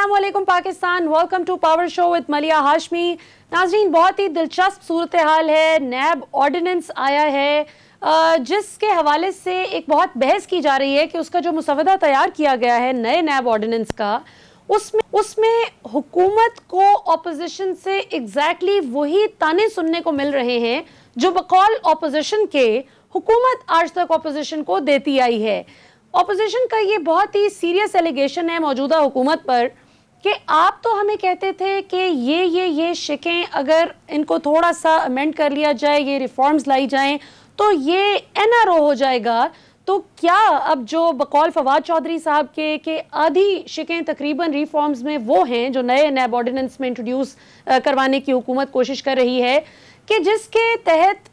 अस्सलामुअलैकुम Pakistan, welcome to power show with Maliha Hashmi. नाज़रीन, बहुत ही दिलचस्प सूरत हाल है। नैब ऑर्डिनेंस आया है जिसके हवाले से एक बहुत बहस की जा रही है कि उसका जो मुसवदा तैयार किया गया है नए नैब ऑर्डिनेंस का, उसमें हुकूमत को ऑपोजिशन से एग्जैक्टली वही ताने सुनने को मिल रहे हैं जो बकौल ऑपोजिशन के हुकूमत आज तक ऑपोजिशन को देती आई है। ऑपोजिशन का ये बहुत ही सीरियस एलिगेशन है मौजूदा हुकूमत पर कि आप तो हमें कहते थे कि ये शिकें अगर इनको थोड़ा सा अमेंड कर लिया जाए, ये रिफॉर्म्स लाई जाएं तो ये एनआरओ हो जाएगा। तो क्या अब जो बकौल फवाद चौधरी साहब के आधी शिकें तकरीबन रिफॉर्म्स में वो हैं जो नए नैब ऑर्डिनेंस में इंट्रोड्यूस करवाने की हुकूमत कोशिश कर रही है कि जिसके तहत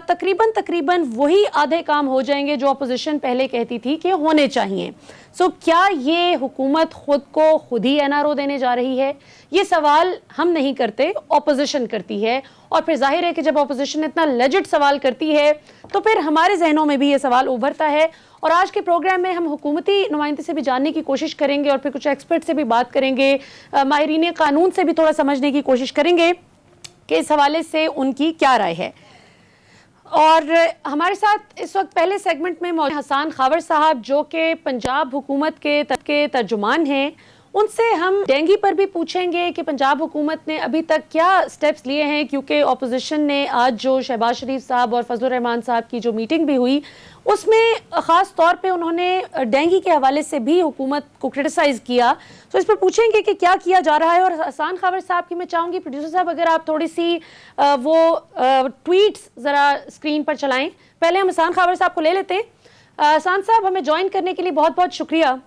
तकरीबन वही आधे काम हो जाएंगे जो अपोजिशन पहले कहती थी कि होने चाहिए। सो क्या ये हुकूमत खुद ही एनआरओ देने जा रही है? ये सवाल हम नहीं करते, ऑपोजिशन करती है। और फिर जाहिर है कि जब ऑपोजिशन इतना लेजिट सवाल करती है तो फिर हमारे जहनों में भी ये सवाल उभरता है। और आज के प्रोग्राम में हम हुकूमती नुमाइंदे से भी जानने की कोशिश करेंगे और फिर कुछ एक्सपर्ट से भी बात करेंगे, माहिरीन कानून से भी थोड़ा समझने की कोशिश करेंगे कि इस हवाले से उनकी क्या राय है। और हमारे साथ इस वक्त पहले सेगमेंट में मौजूद हसन खावर साहब जो कि पंजाब हुकूमत के तर्जुमान हैं। उनसे हम डेंगी पर भी पूछेंगे कि पंजाब हुकूमत ने अभी तक क्या स्टेप्स लिए हैं, क्योंकि ऑपोजिशन ने आज जो शहबाज शरीफ साहब और फजलुर रहमान साहब की जो मीटिंग भी हुई उसमें ख़ास तौर पे उन्होंने डेंगी के हवाले से भी हुकूमत को क्रिटिसाइज़ किया। तो इस पर पूछेंगे कि क्या किया जा रहा है। और हसन खावर साहब की मैं चाहूँगी प्रोड्यूसर साहब अगर आप थोड़ी सी वो ट्वीट्स ज़रा स्क्रीन पर चलाएं। पहले हम हसन खावर साहब को ले लेते हैं। हसन साहब, हमें ज्वाइन करने के लिए बहुत बहुत शुक्रिया।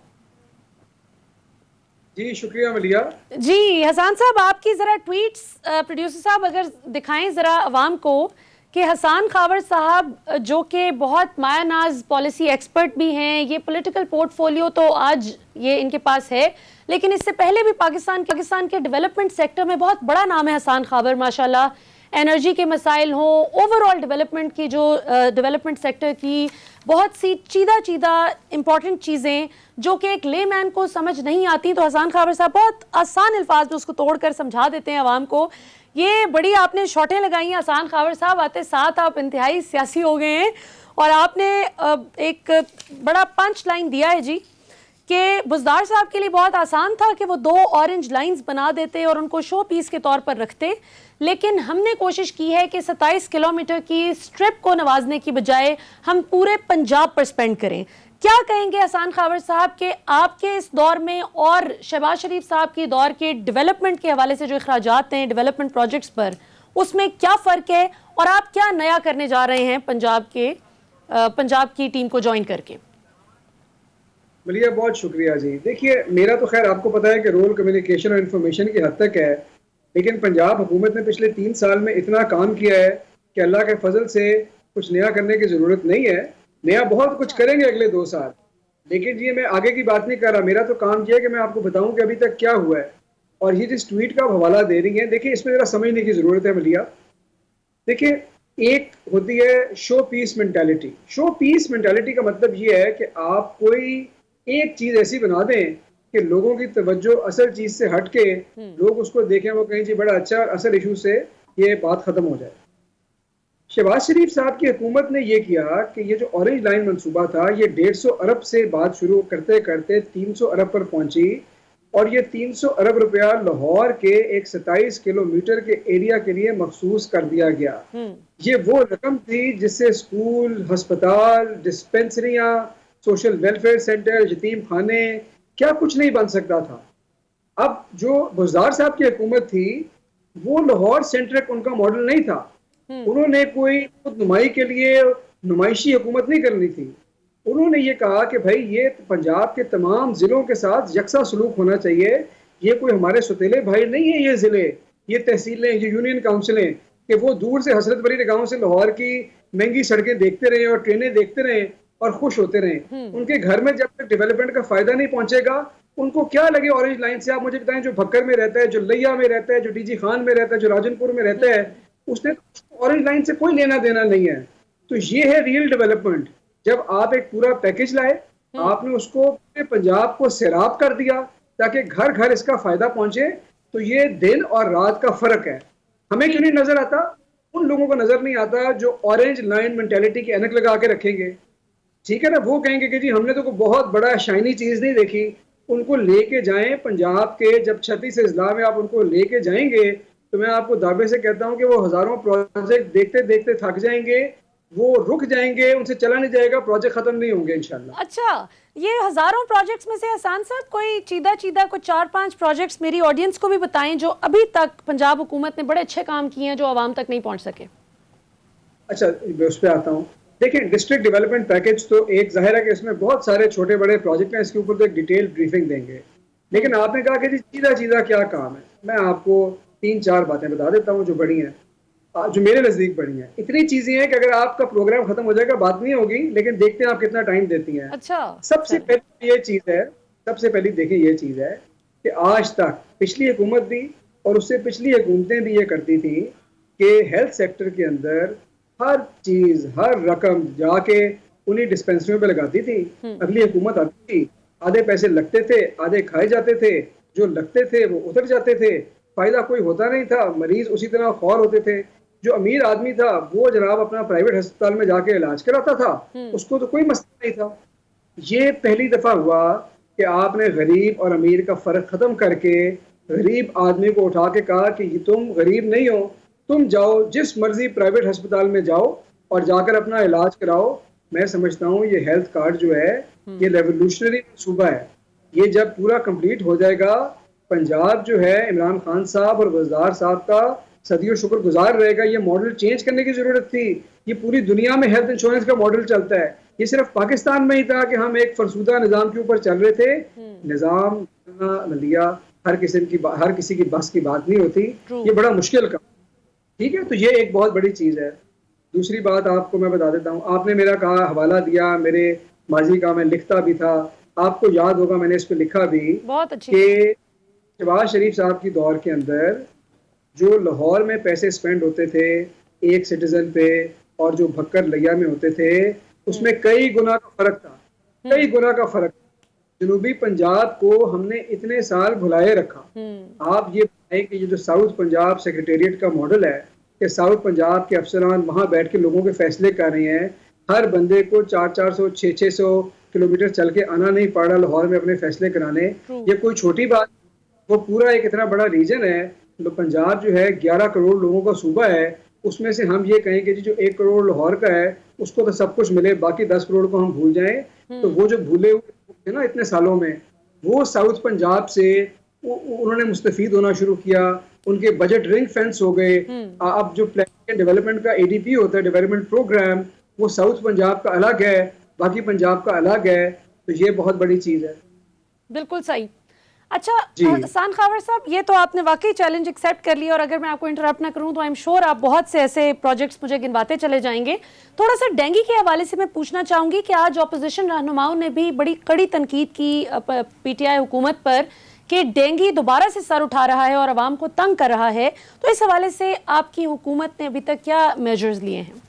जी शुक्रिया मलिया जी। हसन साहब, आपकी ज़रा ट्वीट्स प्रोड्यूसर साहब अगर दिखाएं ज़रा अवाम को कि हसन खावर साहब जो कि बहुत मायानाज पॉलिसी एक्सपर्ट भी हैं, ये पॉलिटिकल पोर्टफोलियो तो आज ये इनके पास है, लेकिन इससे पहले भी पाकिस्तान के डेवलपमेंट सेक्टर में बहुत बड़ा नाम है हसन खावर माशाल्लाह। एनर्जी के मसाइल हो, ओवरऑल डेवलपमेंट की जो डेवलपमेंट सेक्टर की बहुत सी चीदा इंपॉर्टेंट चीज़ें जो कि एक लेमैन को समझ नहीं आती, तो हसन खावर साहब बहुत आसान अल्फाज में उसको तोड़कर समझा देते हैं आवाम को। ये बड़ी आपने शॉटें लगाई हैं हसन खावर साहब, आते साथ आप इंतहाई सियासी हो गए हैं और आपने एक बड़ा पंच लाइन दिया है जी कि बुज़दार साहब के लिए बहुत आसान था कि वो 2 ऑरेंज लाइंस बना देते और उनको शो पीस के तौर पर रखते, लेकिन हमने कोशिश की है कि 27 किलोमीटर की स्ट्रिप को नवाजने की बजाय हम पूरे पंजाब पर स्पेंड करें। क्या कहेंगे हसन खावर साहब के आपके इस दौर में और शहबाज शरीफ साहब के दौर के डेवलपमेंट के हवाले से जो अखराजात हैं डेवलपमेंट प्रोजेक्ट्स पर, उसमें क्या फ़र्क है और आप क्या नया करने जा रहे हैं पंजाब की टीम को ज्वाइन करके? मलिया बहुत शुक्रिया जी। देखिए, मेरा तो खैर आपको पता है कि रोल कम्युनिकेशन और इंफॉर्मेशन की हद तक है, लेकिन पंजाब हुकूमत ने पिछले 3 साल में इतना काम किया है कि अल्लाह के फजल से कुछ नया करने की ज़रूरत नहीं है। नया बहुत कुछ करेंगे अगले 2 साल, लेकिन ये मैं आगे की बात नहीं कर रहा। मेरा तो काम ये है कि मैं आपको बताऊं कि अभी तक क्या हुआ है। और ये जिस ट्वीट का हवाला दे रही है, देखिए इसमें ज़रा समझने की ज़रूरत है मलिया। देखिए, एक होती है showpiece mentality. Showpiece mentality का मतलब ये है कि आप कोई एक चीज़ ऐसी बना दें कि लोगों की तवज्जो असल चीज़ से हट के लोग उसको देखें, वो कहीं जी बड़ा अच्छा, असल इशू से ये बात ख़त्म हो जाए। शहबाज शरीफ साहब की हुकूमत ने यह किया कि ये जो ऑरेंज लाइन मंसूबा था, ये 150 अरब से बात शुरू करते करते 300 अरब पर पहुंची और ये 300 अरब रुपया लाहौर के एक 27 किलोमीटर के एरिया के लिए मखसूस कर दिया गया। ये वो रकम थी जिससे स्कूल, हस्पताल, डिस्पेंसरियां, सोशल वेलफेयर सेंटर, यतीम खाने, क्या कुछ नहीं बन सकता था। अब जो बुज़दार साहब की हुकूमत थी वो लाहौर सेंट्रिक उनका मॉडल नहीं था। उन्होंने कोई खुद नुमाई के लिए नुमाइशी हुकूमत नहीं करनी थी। उन्होंने ये कहा कि भाई ये पंजाब के तमाम ज़िलों के साथ यकसा सलूक होना चाहिए। ये कोई हमारे सौतेले भाई नहीं है, ये ज़िले, ये तहसीलें, ये यूनियन काउंसिलें कि वो दूर से हसरत बरी गाँव से लाहौर की महंगी सड़कें देखते रहे और ट्रेनें देखते रहे और खुश होते रहे। उनके घर में जब तक डेवलपमेंट का फायदा नहीं पहुंचेगा, उनको क्या लगे ऑरेंज लाइन से। आप मुझे बताएं, जो भक्कर में रहता है, जो लैया में रहता है, जो डीजी खान में रहता है, जो राजनपुर में रहता है, उसने ऑरेंज लाइन से कोई लेना देना नहीं है। तो ये है रियल डेवलपमेंट। जब आप एक पूरा पैकेज लाए, आपने उसको पूरे पंजाब को सैराब कर दिया, ताकि घर घर इसका फायदा पहुंचे। तो ये दिन और रात का फर्क है। हमें क्यों नहीं नजर आता? उन लोगों को नजर नहीं आता जो ऑरेंज लाइन मेंटेलिटी की ऐनक लगा के रखेंगे, ठीक है ना। वो कहेंगे कि जी हमने तो कोई बहुत बड़ा शाइनी चीज नहीं देखी। उनको लेके जाएं पंजाब के, जब 36 अजला में आप उनको लेके जाएंगे तो मैं आपको दावे से कहता हूं कि वो हजारों प्रोजेक्ट देखते देखते थक जाएंगे, वो रुक जाएंगे, उनसे चला नहीं जाएगा, प्रोजेक्ट खत्म नहीं होंगे इंशाल्लाह। अच्छा, ये हजारों प्रोजेक्ट्स में से हसन साहब कोई चीदा चीदा कोई 4-5 प्रोजेक्ट्स मेरी ऑडियंस को भी बताएं जो अभी तक पंजाब हुकूमत ने बड़े अच्छे काम किए हैं जो आवाम तक नहीं पहुंच सके। अच्छा, मैं उस पर आता हूँ। देखिए, डिस्ट्रिक्ट डेवलपमेंट पैकेज तो एक जाहिर है कि इसमें बहुत सारे छोटे बड़े प्रोजेक्ट हैं, इसके ऊपर तो एक डिटेल ब्रीफिंग देंगे। लेकिन आपने कहा कि जी सीधा सीधा क्या काम है, मैं आपको 3-4 बातें बता देता हूँ जो बड़ी हैं, जो मेरे नज़दीक बड़ी हैं। इतनी चीज़ें हैं कि अगर आपका प्रोग्राम खत्म हो जाएगा बात नहीं होगी, लेकिन देखते हैं आप कितना टाइम देती हैं। अच्छा, सबसे पहले ये चीज़ है, सबसे पहली देखिए ये चीज़ है कि आज तक पिछली हुकूमत भी और उससे पिछली हुकूमतें भी ये करती थी कि हेल्थ सेक्टर के अंदर हर चीज हर रकम जाके उन्हीं डिस्पेंसरियों पे लगाती थी। अगली हुकूमत आती थी, आधे पैसे लगते थे, आधे खाए जाते थे, जो लगते थे वो उतर जाते थे, फायदा कोई होता नहीं था, मरीज उसी तरह खौर होते थे। जो अमीर आदमी था वो जनाब अपना प्राइवेट अस्पताल में जाके इलाज कराता था, उसको तो कोई मसला नहीं था। ये पहली दफा हुआ कि आपने गरीब और अमीर का फर्क खत्म करके गरीब आदमी को उठा के कहा कि तुम गरीब नहीं हो, तुम जाओ जिस मर्जी प्राइवेट अस्पताल में जाओ और जाकर अपना इलाज कराओ। मैं समझता हूँ ये हेल्थ कार्ड जो है ये रेवोल्यूशनरी सूबा है। ये जब पूरा कंप्लीट हो जाएगा, पंजाब जो है इमरान खान साहब और वज़ार साहब का सदियों शुक्रगुजार रहेगा। ये मॉडल चेंज करने की जरूरत थी। ये पूरी दुनिया में हेल्थ इंश्योरेंस का मॉडल चलता है, ये सिर्फ पाकिस्तान में ही था कि हम एक फरसूदा निजाम के ऊपर चल रहे थे। निजाम मलिया हर किसी की बस की बात नहीं होती, ये बड़ा मुश्किल काम, ठीक है। तो ये एक बहुत बड़ी चीज है। दूसरी बात आपको मैं बता देता हूँ, आपने मेरा कहा हवाला दिया, मेरे माजी का मैं लिखता भी था, आपको याद होगा मैंने इस पे लिखा भी कि शहबाज शरीफ साहब की दौर के अंदर जो लाहौर में पैसे स्पेंड होते थे एक सिटीजन पे और जो भक्कर लिया में होते थे उसमें कई गुना का फर्क था, कई गुना का फर्क। जनूबी पंजाब को हमने इतने साल भुलाए रखा। आप ये बताएं कि ये जो साउथ पंजाब सेक्रेटेरिएट का मॉडल है कि साउथ पंजाब के अफसरान वहां बैठ के लोगों के फैसले कर रहे हैं, हर बंदे को 400-400 600 किलोमीटर चल के आना नहीं पड़ रहा लाहौर में अपने फैसले कराने। ये कोई छोटी बात, वो पूरा एक इतना बड़ा रीजन है। तो पंजाब जो है 11 करोड़ लोगों का सूबा है, उसमें से हम ये कहें कि जो 1 करोड़ लाहौर का है उसको तो सब कुछ मिले, बाकी 10 करोड़ को हम भूल जाएं। तो वो जो भूले हुए ना इतने सालों में, वो साउथ पंजाब से उन्होंने मुस्तफीद होना शुरू किया, उनके बजट रिंग फेंस हो गए। अब जो प्लान डेवलपमेंट का ADP होता है, डेवलपमेंट प्रोग्राम, वो साउथ पंजाब का अलग है, बाकी पंजाब का अलग है। तो ये बहुत बड़ी चीज है। बिल्कुल सही। अच्छा हसन खावर साहब, ये तो आपने वाकई चैलेंज एक्सेप्ट कर लिया और अगर मैं आपको इंटरप्ट ना करूं तो आई एम श्योर आप बहुत से ऐसे प्रोजेक्ट्स मुझे गिनवाते चले जाएंगे। थोड़ा सा डेंगू के हवाले से मैं पूछना चाहूंगी कि आज ऑपोजिशन रहनुमाओं ने भी बड़ी कड़ी तनकीद की PTI हुकूमत पर कि डेंगू दोबारा से सर उठा रहा है और आवाम को तंग कर रहा है। तो इस हवाले से आपकी हुकूमत ने अभी तक क्या मेजर्स लिए हैं?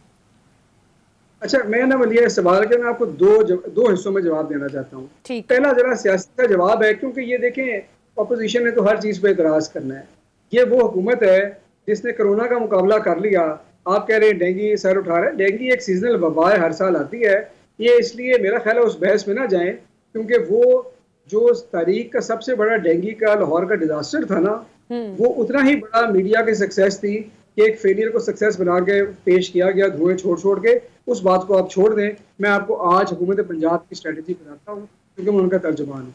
अच्छा, मैं ना मलिया इस सवाल के मैं आपको दो हिस्सों में जवाब देना चाहता हूँ। पहला जरा सियासत का जवाब है, क्योंकि ये देखें अपोजिशन ने तो हर चीज पे इतराज करना है। ये वो हुकूमत है जिसने कोरोना का मुकाबला कर लिया। आप कह रहे हैं डेंगू सर उठा रहा है, डेंगू एक सीजनल वबा है, हर साल आती है। ये इसलिए मेरा ख्याल है उस बहस में ना जाएं, क्योंकि वो जो तारीख का सबसे बड़ा डेंगू का लाहौर का डिजास्टर था ना, वो उतना ही बड़ा मीडिया की सक्सेस थी कि एक फेलियर को सक्सेस बना के पेश किया गया धुएं छोड़ के। उस बात को आप छोड़ दें। मैं आपको आज हुकूमत पंजाब की स्ट्रेटजी बताता हूँ, क्योंकि मैं उनका तर्जुमान हूँ।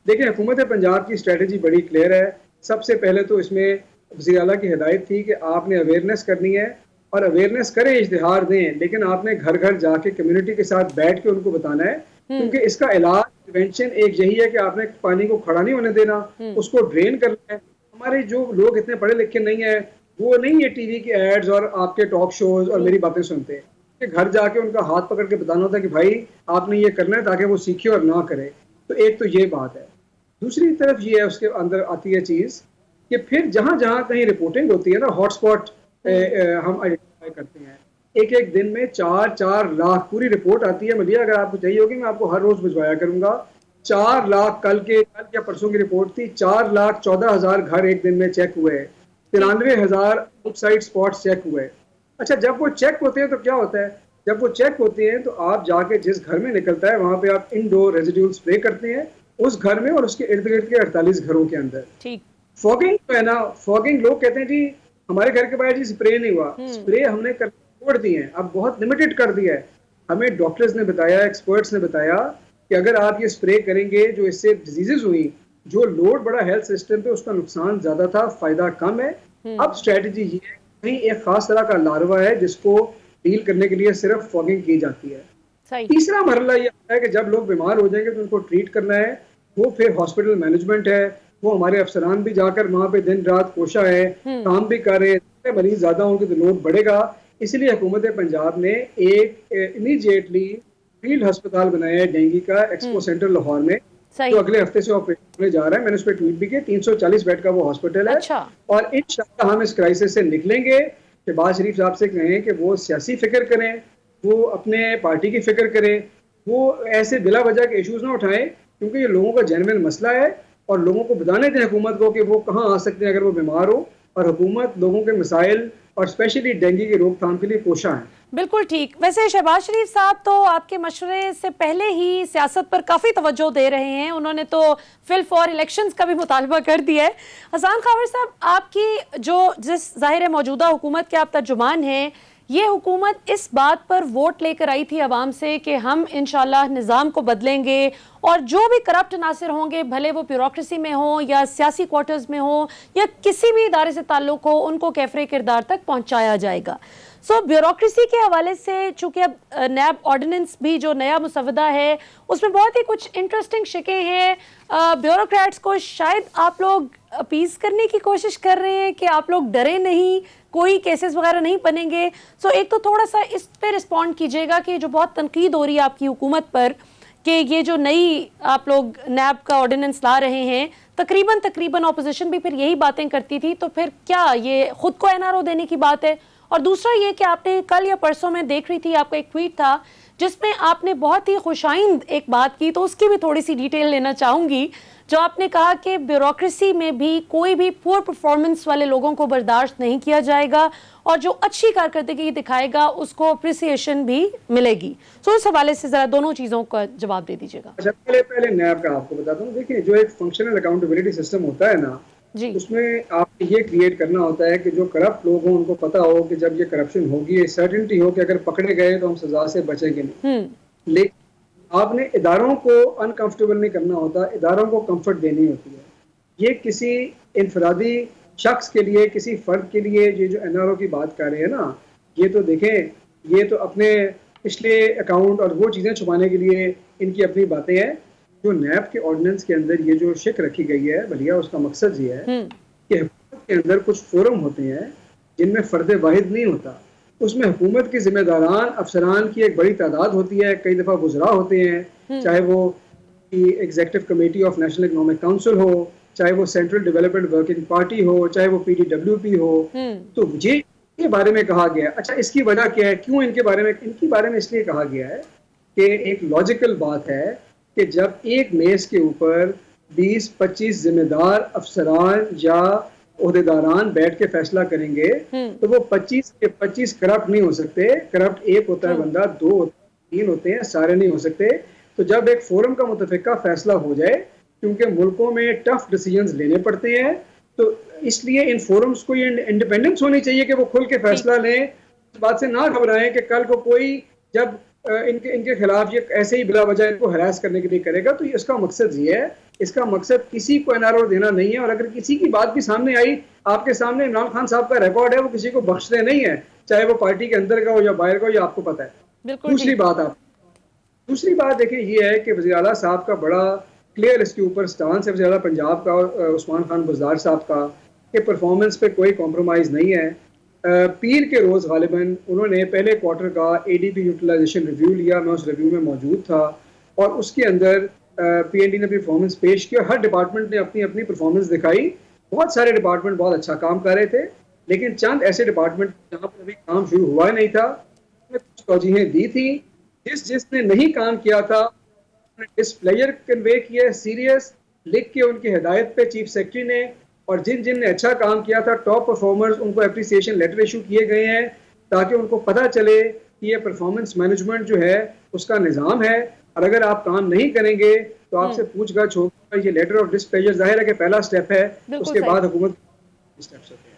देखिए, हुकूमत पंजाब की स्ट्रेटजी बड़ी क्लियर है। सबसे पहले तो इसमें वज़ीर आला की हिदायत थी कि आपने अवेयरनेस करनी है, और अवेयरनेस करें, इश्तिहार दें, लेकिन आपने घर घर जाके कम्युनिटी के साथ बैठ के उनको बताना है, क्योंकि इसका इलाज प्रिवेंशन एक यही है कि आपने पानी को खड़ा नहीं होने देना, उसको ड्रेन करना है। हमारे जो लोग इतने पढ़े लिखे नहीं है, वो नहीं है टीवी के एड्स और आपके टॉक शोज और मेरी बातें सुनते हैं, कि घर जाके उनका हाथ पकड़ के बताना होता है कि भाई आपने ये करना है, ताकि वो सीखे और ना करे। तो एक तो ये बात है। दूसरी तरफ ये है, उसके अंदर आती है चीज कि फिर जहां जहां कहीं रिपोर्टिंग होती है ना, हॉटस्पॉट हम आइडेंटिफाई करते हैं। एक दिन में 4-4 लाख पूरी रिपोर्ट आती है। मलिया, अगर आपको चाहिए होगी मैं आपको हर रोज भिजवाया करूंगा। 4 लाख कल कल या परसों की रिपोर्ट थी, 4,14,000 घर एक दिन में चेक हुए, 93,000 आउटसाइड स्पॉट्स चेक हुए। अच्छा, जब वो चेक होते हैं तो क्या होता है, जब वो चेक होते हैं तो आप जाके जिस घर में निकलता है वहां पे आप इंडोर रेजिड्यूल स्प्रे करते हैं उस घर में और उसके इर्द गिर्द के 48 घरों के अंदर। ठीक। फॉगिंग जो है ना, फॉगिंग लोग कहते हैं जी हमारे घर के बाहर जी स्प्रे नहीं हुआ, स्प्रे हमने कर छोड़ दिए हैं, अब बहुत लिमिटेड कर दिया है। हमें डॉक्टर्स ने बताया, एक्सपर्ट्स ने बताया कि अगर आप ये स्प्रे करेंगे जो इससे डिजीजेस हुई, जो लोड बड़ा हेल्थ सिस्टम पे, उसका नुकसान ज्यादा था, फायदा कम है। अब स्ट्रेटजी ये है, कहीं एक खास तरह का लार्वा है जिसको डील करने के लिए सिर्फ फॉगिंग की जाती है। सही। तीसरा मरला ये आता है कि जब लोग बीमार हो जाएंगे तो उनको ट्रीट करना है, वो फिर हॉस्पिटल मैनेजमेंट है, वो हमारे अफसरान भी जाकर वहां पे दिन रात कोशा है, काम भी कर रहे हैं, मरीज ज्यादा होंगे तो लोड बढ़ेगा। इसलिए हुकूमत पंजाब ने एक इमीडिएटली फील्ड अस्पताल बनाया है डेंगू का, एक्सपो सेंटर लाहौर में, जो अगले हफ्ते से ऑपरेशन होने जा रहा है। मैंने उस पर ट्वीट भी किया, 340 बेड का वो हॉस्पिटल है। अच्छा। और इंशाअल्लाह हम इस क्राइसिस से निकलेंगे। शहबाज शरीफ साहब से कहें कि वो सियासी फिक्र करें, वो अपने पार्टी की फिक्र करें, वो ऐसे बिला वजह के इश्यूज ना उठाएं, क्योंकि ये लोगों का जेन्युइन मसला है और लोगों को बताने दें हुकूमत को कि वो कहाँ आ सकते हैं अगर वो बीमार हो, और हुकूमत लोगों के मसाइल और स्पेशली डेंगू की रोकथाम के लिए कोशा है। बिल्कुल ठीक। वैसे शहबाज शरीफ साहब तो आपके मशवरे से पहले ही सियासत पर काफी तवज्जो दे रहे हैं, उन्होंने तो फिल फॉर इलेक्शंस का भी मुतालबा कर दिया है। हसन खावर साहब, आपकी जो जिस जाहिर मौजूदा हुकूमत के आप तर्जुमान हैं, ये हुकूमत इस बात पर वोट लेकर आई थी अवाम से कि हम इंशाल्लाह निज़ाम को बदलेंगे और जो भी करप्ट नासिर होंगे, भले वो ब्यूरोक्रेसी में हो या सियासी क्वार्टर्स में हो या किसी भी इदारे से ताल्लुक हो, उनको कैफरे किरदार तक पहुंचाया जाएगा। सो ब्यूरोक्रेसी के हवाले से चूंकि अब नैब ऑर्डिनेंस भी जो नया मुसवदा है उसमें बहुत ही कुछ इंटरेस्टिंग शिकें हैं, ब्यूरोक्रेट्स को शायद आप लोग अपीज करने की कोशिश कर रहे हैं कि आप लोग डरे नहीं, कोई केसेस वगैरह नहीं बनेंगे। सो एक तो थोड़ा सा इस पे रिस्पॉन्ड कीजिएगा कि जो बहुत तनकीद हो रही है आपकी हुकूमत पर कि ये जो नई आप लोग नैब का ऑर्डिनेंस ला रहे हैं, तकरीबन ऑपोजिशन भी फिर यही बातें करती थी, तो फिर क्या ये खुद को एनआरओ देने की बात है? और दूसरा ये कि आपने कल या परसों में देख रही थी, आपका एक ट्वीट था जिसमें आपने बहुत ही खुशाइंद एक बात की, तो उसकी भी थोड़ी सी डिटेल लेना चाहूंगी, जो आपने कहा कि ब्यूरोक्रेसी में भी कोई भी पुअर परफॉर्मेंस वाले लोगों को बर्दाश्त नहीं किया जाएगा और जो अच्छी कारकर्दगी दिखाएगा उसको अप्रिसिएशन भी मिलेगी। सो इस हवाले से जरा दोनों चीजों का जवाब दे दीजिएगा। अच्छा, पहले नैब का आपको बताता हूँ। देखिए, जो एक फंक्शनल अकाउंटेबिलिटी सिस्टम होता है ना जी, उसमें आपको ये क्रिएट करना होता है कि जो करप्ट लोग हों उनको पता हो कि जब ये करप्शन होगी, सर्टेनिटी हो कि अगर पकड़े गए तो हम सजा से बचेंगे नहीं। लेकिन आपने इदारों को अनकंफर्टेबल नहीं करना होता, इदारों को कंफर्ट देनी होती है। ये किसी इनफरादी शख्स के लिए, किसी फर्द के लिए ये जो एनआरओ की बात कर रहे हैं ना, ये तो देखें, ये तो अपने पिछले अकाउंट और वो चीज़ें छुपाने के लिए इनकी अपनी बातें हैं। जो नैब के ऑर्डिनेंस के अंदर ये जो शिक रखी गई है भलिया, उसका मकसद ये है कि हुकूमत के अंदर कुछ फोरम होते हैं जिनमें फर्द वाहिद नहीं होता, उसमें हुकूमत के जिम्मेदारान अफसरान की एक बड़ी तादाद होती है, कई दफ़ा गुजरा होते हैं, चाहे वो executive committee of national economic council हो, चाहे वो सेंट्रल डेवलपमेंट वर्किंग पार्टी हो, चाहे वो PDWP हो। तो मुझे के बारे में कहा गया। अच्छा, इसकी वजह क्या है, क्यों इनके बारे में इसलिए कहा गया है कि एक लॉजिकल बात है कि जब एक मेज के ऊपर 20-25 जिम्मेदार अफसरान या ओहदेदारान बैठ के फैसला करेंगे तो वो 25 के 25 करप्ट नहीं हो सकते। करप्ट एक होता है बंदा, 2 3 होते हैं, सारे नहीं हो सकते। तो जब एक फोरम का मुतफिका फैसला हो जाए, क्योंकि मुल्कों में टफ डिसीजंस लेने पड़ते हैं, तो इसलिए इन फोरम्स को ये इंडिपेंडेंस होनी चाहिए कि वो खुल के फैसला लें। इस बात से ना घबराएं कि कल को कोई जब इनके खिलाफ ये ऐसे ही बिला वजह इनको हरास करने के लिए करेगा। तो इसका मकसद ये है, इसका मकसद किसी को एनआरओ देना नहीं है। और अगर किसी की बात भी सामने आई, आपके सामने इमरान खान साहब का रिकॉर्ड है, वो किसी को बख्शते नहीं है, चाहे वो पार्टी के अंदर का हो या बाहर का हो, ये आपको पता है। दूसरी बात देखिए ये है कि वज़ीर आला साहब का बड़ा क्लियर इसके ऊपर स्टांस है, वज़ीर आला पंजाब का उस्मान खान बुज़दार साहब का, कि परफॉर्मेंस पे कोई कॉम्प्रोमाइज़ नहीं है। पीर के रोज़ गालिबन उन्होंने पहले क्वार्टर का ADP यूटिलाइजेशन रिव्यू लिया, मैं उस रिव्यू में मौजूद था, और उसके अंदर PND ने परफॉर्मेंस पेश किया। हर डिपार्टमेंट ने अपनी अपनी परफॉर्मेंस दिखाई। बहुत सारे डिपार्टमेंट बहुत अच्छा काम कर रहे थे, लेकिन चंद ऐसे डिपार्टमेंट जहाँ पर अभी काम शुरू हुआ नहीं था, उन्होंने कुछ तौजीहें दी थी। जिसने नहीं काम किया था डिस्प्लेयर कन्वे किया है सीरियस, लिख के उनकी हिदायत पे चीफ सेक्रेटरी ने और जिन जिन ने अच्छा काम किया था टॉप परफॉर्मर्स उनको अप्रिसिएशन लेटर इशू किए गए हैं ताकि उनको पता चले कि ये परफॉर्मेंस मैनेजमेंट जो है उसका निज़ाम है और अगर आप काम नहीं करेंगे तो आपसे पूछताछ होगा। ये लेटर ऑफ डिस्प्लेजर जाहिर है कि पहला स्टेप है, उसके बाद हुकूमत स्टेप्स होते हैं।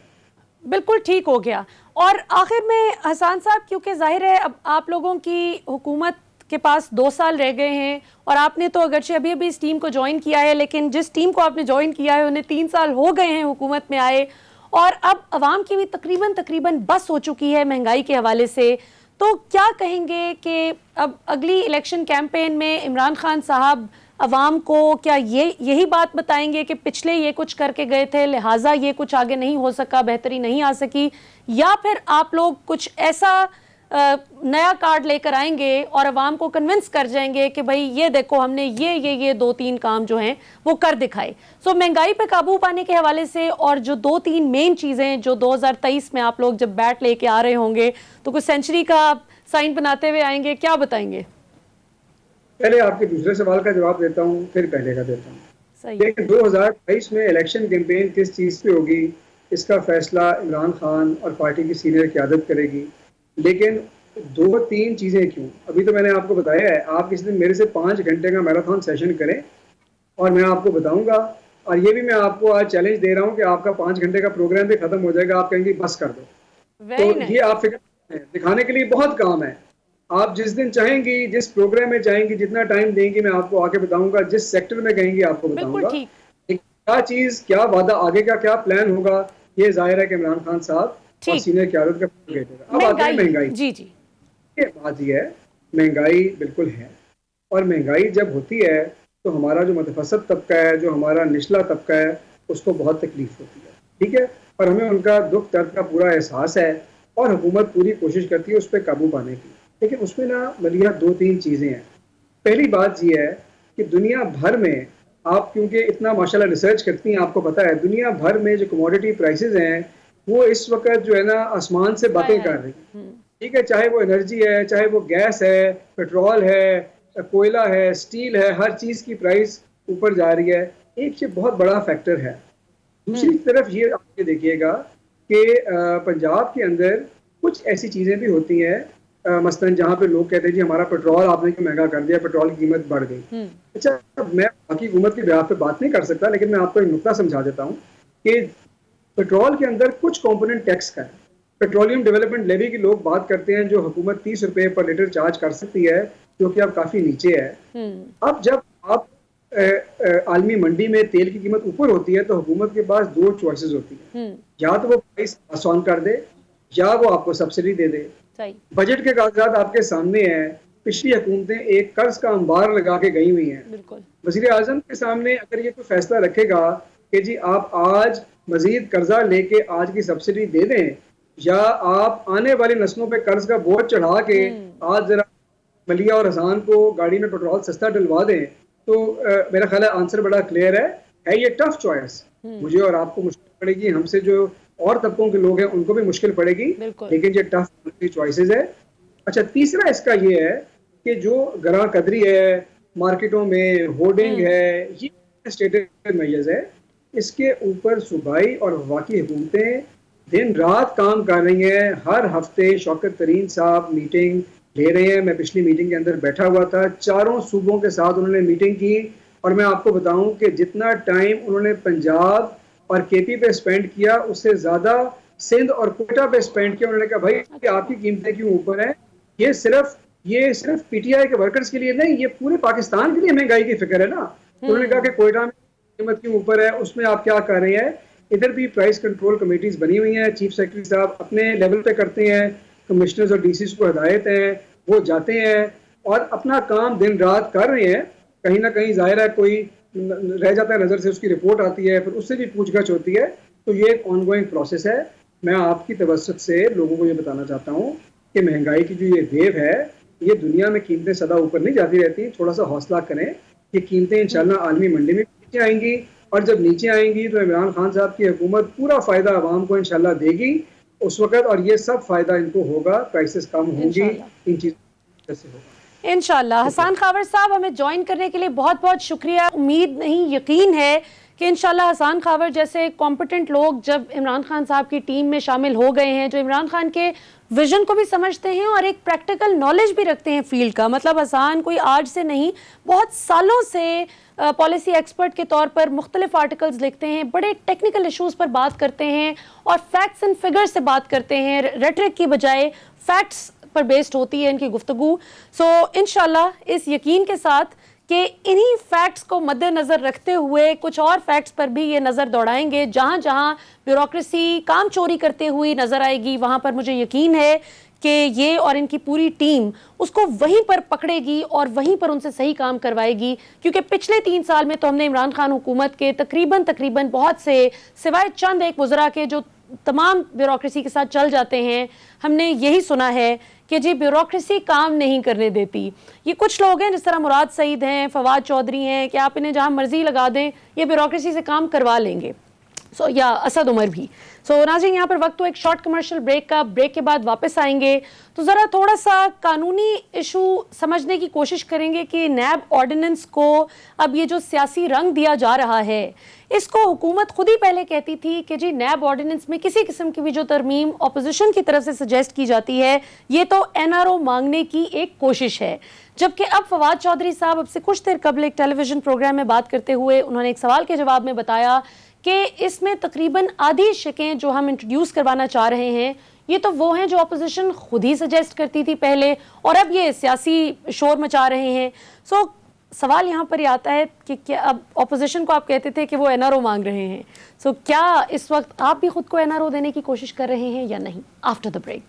बिल्कुल ठीक हो गया। और आखिर में हसन साहब, क्योंकि जाहिर है अब आप लोगों की हुकूमत के पास 2 साल रह गए हैं और आपने तो अगरचे अभी अभी इस टीम को ज्वाइन किया है, लेकिन जिस टीम को आपने ज्वाइन किया है उन्हें 3 साल हो गए हैं हुकूमत में आए और अब अवाम की भी तकरीबन बस हो चुकी है महंगाई के हवाले से। तो क्या कहेंगे कि अब अगली इलेक्शन कैंपेन में इमरान खान साहब अवाम को क्या यही बात बताएंगे कि पिछले ये कुछ करके गए थे लिहाजा ये कुछ आगे नहीं हो सका, बेहतरी नहीं आ सकी, या फिर आप लोग कुछ ऐसा नया कार्ड लेकर आएंगे और अवाम को कन्विंस कर जाएंगे कि भाई ये देखो हमने ये 2-3 काम जो हैं वो कर दिखाए। सो महंगाई पे काबू पाने के हवाले से और जो 2-3 मेन चीजें जो 2023 में आप लोग जब बैट लेके आ रहे होंगे तो कुछ सेंचुरी का साइन बनाते हुए आएंगे, क्या बताएंगे? पहले आपके दूसरे सवाल का जवाब देता हूँ, फिर पहले का देता हूँ। लेकिन 2022 में इलेक्शन कैंपेन किस चीज़ पे होगी इसका फैसला इमरान खान और पार्टी की सीनियर क़यादत करेगी। लेकिन 2-3 चीज़ें क्यों, अभी तो मैंने आपको बताया है। आप किसी दिन मेरे से 5 घंटे का मैराथन सेशन करें और मैं आपको बताऊंगा। और ये भी मैं आपको आज चैलेंज दे रहा हूँ कि आपका 5 घंटे का प्रोग्राम भी खत्म हो जाएगा, आप कहेंगे बस कर दो। तो ये आप फिक्र दिखाने के लिए बहुत काम है। आप जिस दिन चाहेंगी, जिस प्रोग्राम में चाहेंगी, जितना टाइम देंगी मैं आपको आके बताऊंगा, जिस सेक्टर में कहेंगी आपको बताऊंगा। क्या चीज, क्या वादा, आगे का क्या प्लान होगा, ये जाहिर है कि इमरान खान साहब और सीनियर क़यादत का होगा। अब आते हैं महंगाई। जी जी, ये बात ये है, महंगाई बिल्कुल है और महंगाई जब होती है तो हमारा जो मुतवसत तबका है, जो हमारा निचला तबका है, उसको बहुत तकलीफ होती है, ठीक है। और हमें उनका दुख दर्द का पूरा एहसास है और हुकूमत पूरी कोशिश करती है उस पर काबू पाने की। लेकिन उसमें ना मलिया 2-3 चीज़ें हैं। पहली बात ये है कि दुनिया भर में आप क्योंकि इतना माशाल्लाह रिसर्च करती हैं, आपको पता है दुनिया भर में जो कमोडिटी प्राइसेस हैं वो इस वक्त जो है ना आसमान से बातें कर रही हैं, ठीक है। चाहे वो एनर्जी है, चाहे वो गैस है, पेट्रोल है, कोयला है, स्टील है, हर चीज़ की प्राइस ऊपर जा रही है। एक ये बहुत बड़ा फैक्टर है। दूसरी तरफ ये आप देखिएगा कि पंजाब के अंदर कुछ ऐसी चीज़ें भी होती हैं, मसलन जहाँ पे लोग कहते हैं जी हमारा पेट्रोल आपने क्यों महंगा कर दिया, पेट्रोल की कीमत बढ़ गई। अच्छा, मैं बाकी हुकूमत की ब्याह पे बात नहीं कर सकता, लेकिन मैं आपको एक नुकता समझा देता हूँ कि पेट्रोल के अंदर कुछ कंपोनेंट टैक्स का है। पेट्रोलियम डेवलपमेंट लेवी की लोग बात करते हैं जो हुकूमत 30 रुपए पर लीटर चार्ज कर सकती है, जो कि अब काफी नीचे है। अब जब आप आलमी मंडी में तेल की कीमत ऊपर होती है तो हुकूमत के पास 2 चॉइसेस होती है, या तो वो प्राइस आसान कर दे या वो आपको सब्सिडी दे दे। बजट के कागजात आपके सामने हैं। पिछली हुकूमतें एक कर्ज का अंबार लगा के गई हुई हैं। वज़ीर आज़म के सामने अगर ये कोई फैसला रखेगा कि जी आप आज मजीद कर्जा लेके आज की सब्सिडी दे दें या आप आने वाली नस्लों पे कर्ज का बोझ चढ़ा के आज जरा मलिया और हसान को गाड़ी में पेट्रोल सस्ता डलवा दें, तो मेरा ख्याल है आंसर बड़ा क्लियर है ये टफ चॉइस। मुझे और आपको मुश्किल पड़ेगी, हमसे जो और तबकों के लोग हैं उनको भी मुश्किल पड़ेगी, लेकिन ये टफ चॉइसेस है। अच्छा, तीसरा इसका ये है कि जो गरा कदरी है, मार्केटों में होर्डिंग है, ये स्टेटेड मेजर्स है। इसके ऊपर सूबाई और वफाकी हुकूमतें दिन रात काम कर रही हैं। हर हफ्ते शौकत तरीन साहब मीटिंग ले रहे हैं। मैं पिछली मीटिंग के अंदर बैठा हुआ था, चारों सूबों के साथ उन्होंने मीटिंग की और मैं आपको बताऊं कि जितना टाइम उन्होंने पंजाब और केपी पे स्पेंड किया उससे ज्यादा सिंध और कोटा पे स्पेंड किया। उन्होंने कहा भाई आपकी कीमतें क्यों ऊपर है, ये सिर्फ पीटीआई के वर्कर्स के लिए नहीं, ये पूरे पाकिस्तान के लिए महंगाई की फिक्र है ना। तो उन्होंने कहा कि कोयटा में कीमत क्यों ऊपर है, उसमें आप क्या कर रहे हैं। इधर भी प्राइस कंट्रोल कमेटीज बनी हुई हैं, चीफ सेक्रेटरी साहब अपने लेवल पे करते हैं, कमिश्नर्स और डीसीज को हिदायत है, वो जाते हैं और अपना काम दिन रात कर रहे हैं। कहीं ना कहीं जाहिर है कोई रह जाता है नजर से, उसकी रिपोर्ट आती है, फिर उससे भी पूछगछ होती है। तो ये एक ऑनगोइंग प्रोसेस है। मैं आपकी तवज्जुह से लोगों को ये बताना चाहता हूँ कि महंगाई की जो ये वेव है, ये दुनिया में कीमतें सदा ऊपर नहीं जाती रहती। थोड़ा सा हौसला करें, ये कीमतें इंशाल्लाह आलमी मंडी में नीचे आएंगी और जब नीचे आएंगी तो इमरान खान साहब की हुकूमत पूरा फायदा आवाम को इंशाल्लाह देगी उस वक्त, और ये सब फायदा इनको होगा, प्राइसेस कम होंगी, इन चीज़ों से होगा। इंशाल्लाह। हसन खावर साहब, हमें ज्वाइन करने के लिए बहुत बहुत शुक्रिया। उम्मीद नहीं यकीन है कि इंशाल्लाह हसन खावर जैसे कॉम्पिटेंट लोग जब इमरान खान साहब की टीम में शामिल हो गए हैं, जो इमरान खान के विजन को भी समझते हैं और एक प्रैक्टिकल नॉलेज भी रखते हैं फील्ड का। मतलब हसन कोई आज से नहीं, बहुत सालों से पॉलिसी एक्सपर्ट के तौर पर मुख्तलिफ आर्टिकल्स लिखते हैं, बड़े टेक्निकल इशूज़ पर बात करते हैं और फैक्ट्स एंड फिगर्स से बात करते हैं। रेटरिक की बजाय फैक्ट्स पर बेस्ड होती है इनकी गुफ्तगू। सो इंशाल्लाह इस यकीन के साथ कि इन्हीं फैक्ट्स को मद्देनजर रखते हुए कुछ और फैक्ट्स पर भी ये नज़र दौड़ाएंगे। जहां जहां ब्यूरोक्रेसी काम चोरी करते हुई नजर आएगी, वहां पर मुझे यकीन है कि ये और इनकी पूरी टीम उसको वहीं पर पकड़ेगी और वहीं पर उनसे सही काम करवाएगी। क्योंकि पिछले 3 साल में तो हमने इमरान खान हुकूमत के तकरीबन बहुत से, सिवाय चंद एक वज़रा के जो तमाम ब्यूरोक्रेसी के साथ चल जाते हैं, हमने यही सुना है कि जी ब्यूरोक्रेसी काम नहीं करने देती। ये कुछ लोग हैं जिस तरह मुराद सईद हैं, फवाद चौधरी हैं, कि आप इन्हें जहां मर्जी लगा दें ये ब्यूरोक्रेसी से काम करवा लेंगे। या असद उमर भी। नाज़रीन, यहाँ पर वक्त तो एक शॉर्ट कमर्शियल ब्रेक का, ब्रेक के बाद वापस आएंगे तो ज़रा थोड़ा सा कानूनी इशू समझने की कोशिश करेंगे कि नैब ऑर्डिनेंस को अब ये जो सियासी रंग दिया जा रहा है, इसको हुकूमत खुद ही पहले कहती थी कि जी नैब ऑर्डिनेंस में किसी किस्म की भी जो तरमीम ऑपोजिशन की तरफ से सजेस्ट की जाती है ये तो NRO मांगने की एक कोशिश है। जबकि अब फवाद चौधरी साहब अब से कुछ देर कबल एक टेलीविजन प्रोग्राम में बात करते हुए उन्होंने एक सवाल के जवाब में बताया कि इसमें तकरीबन आधी शिकें जो हम इंट्रोड्यूस करवाना चाह रहे हैं ये तो वो हैं जो अपोजिशन खुद ही सजेस्ट करती थी पहले और अब ये सियासी शोर मचा रहे हैं। सवाल यहाँ पर ये आता है कि क्या अब अपोजिशन को आप कहते थे कि वो NRO मांग रहे हैं, क्या इस वक्त आप भी खुद को NRO देने की कोशिश कर रहे हैं या नहीं? After the break.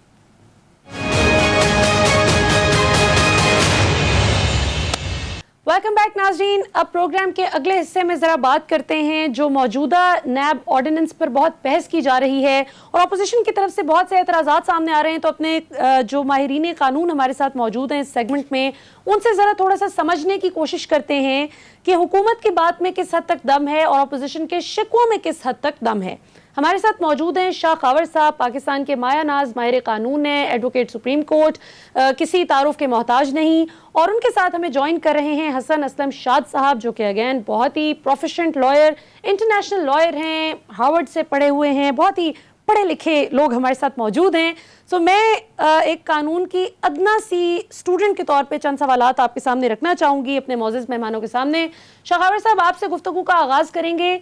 Welcome back नाज़रीन। अब प्रोग्राम के अगले हिस्से में ज़रा बात करते हैं जो मौजूदा नैब ऑर्डिनेंस पर बहुत बहस की जा रही है और अपोजिशन की तरफ से बहुत से एतराज़ात सामने आ रहे हैं। तो अपने जो माहिरीन कानून हमारे साथ मौजूद हैं इस सेगमेंट में, उनसे ज़रा थोड़ा सा समझने की कोशिश करते हैं कि हुकूमत की बात में किस हद तक दम है और अपोजिशन के शिकवों में किस हद तक दम है। हमारे साथ मौजूद हैं शाह खावर साहब, पाकिस्तान के माया नाज माहिर कानून हैं, एडवोकेट सुप्रीम कोर्ट, किसी तारुफ के मोहताज नहीं। और उनके साथ हमें ज्वाइन कर रहे हैं हसन असलम शाद साहब, जो कि अगेन बहुत ही प्रोफेशनल लॉयर, इंटरनेशनल लॉयर हैं, हार्वर्ड से पढ़े हुए हैं, बहुत ही पढ़े लिखे लोग हमारे साथ मौजूद हैं। मैं एक कानून की अदना सी स्टूडेंट के तौर पे चंद सवालात आपके सामने रखना चाहूँगी अपने मौजूद मेहमानों के सामने। शाह खावर साहब, आपसे गुफ्तगू का आगाज़ करेंगे।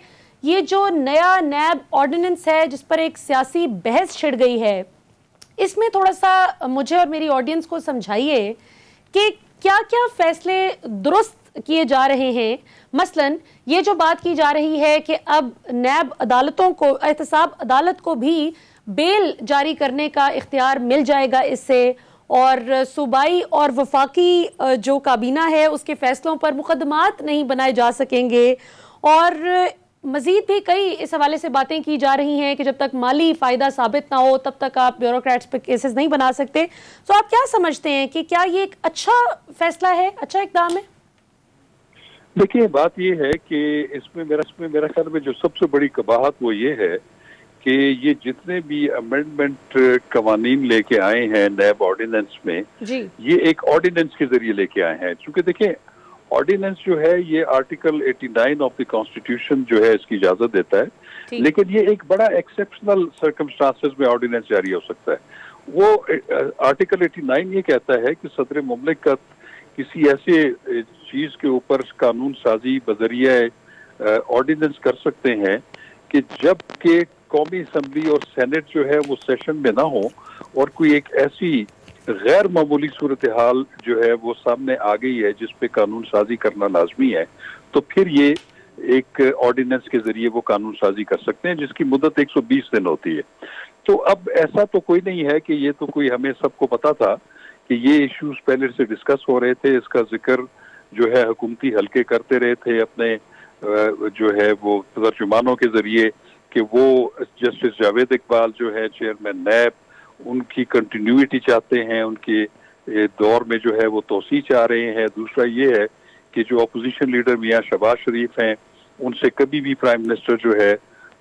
ये जो नया नैब ऑर्डिनेंस है जिस पर एक सियासी बहस छिड़ गई है, इसमें थोड़ा सा मुझे और मेरी ऑडियंस को समझाइए कि क्या क्या फैसले दुरुस्त किए जा रहे हैं। मसलन ये जो बात की जा रही है कि अब नैब अदालतों को, एहतसाब अदालत को भी बेल जारी करने का इख्तियार मिल जाएगा इससे, और सूबाई और वफाकी जो काबीना है उसके फैसलों पर मुकदमात नहीं बनाए जा सकेंगे। और मजीद भी कई इस हवाले से बातें की जा रही हैं कि जब तक माली फ़ायदा साबित ना हो तब तक आप ब्यूरोक्रेट्स पे केसेस नहीं बना सकते। आप क्या समझते हैं कि क्या ये एक अच्छा फैसला है, अच्छा इक़दाम है? देखिए, बात ये है कि इसमें मेरा ख्याल में जो सबसे बड़ी कबाहत वो ये है कि ये जितने भी अमेंडमेंट कवानीन लेके आए हैं नैब ऑर्डिनेंस में जी, ये एक ऑर्डिनेंस के जरिए लेके आए हैं। क्योंकि देखिए, ऑर्डिनेंस जो है ये आर्टिकल 89 ऑफ द कॉन्स्टिट्यूशन जो है इसकी इजाजत देता है, लेकिन ये एक बड़ा एक्सेप्शनल सर्कमस्टांसेस में ऑर्डिनेंस जारी हो सकता है। वो आर्टिकल 89 ये कहता है कि सदर मुमलिकत किसी ऐसे चीज के ऊपर कानून साजी बजरिया ऑर्डिनेंस कर सकते हैं कि जब के कौमी असम्बली और सेनेट जो है वो सेशन में ना हो और कोई एक ऐसी गैर मामूली सूरत हाल जो है वो सामने आ गई है जिस पे कानून साजी करना लाजमी है, तो फिर ये एक ऑर्डिनेंस के जरिए वो कानून साजी कर सकते हैं जिसकी मुद्दत 120 दिन होती है। तो अब ऐसा तो कोई नहीं है कि ये तो कोई, हमें सबको पता था कि ये इश्यूज पहले से डिस्कस हो रहे थे, इसका जिक्र जो है हुकूमती हल्के करते रहे थे अपने जो है वो तर्जुमानों के जरिए कि वो जस्टिस जावेद इकबाल जो है चेयरमैन नैब, उनकी कंटिन्यूटी चाहते हैं, उनके दौर में जो है वो तोसी चाह रहे हैं। दूसरा ये है कि जो अपोजिशन लीडर मियां शहबाज शरीफ हैं उनसे कभी भी प्राइम मिनिस्टर जो है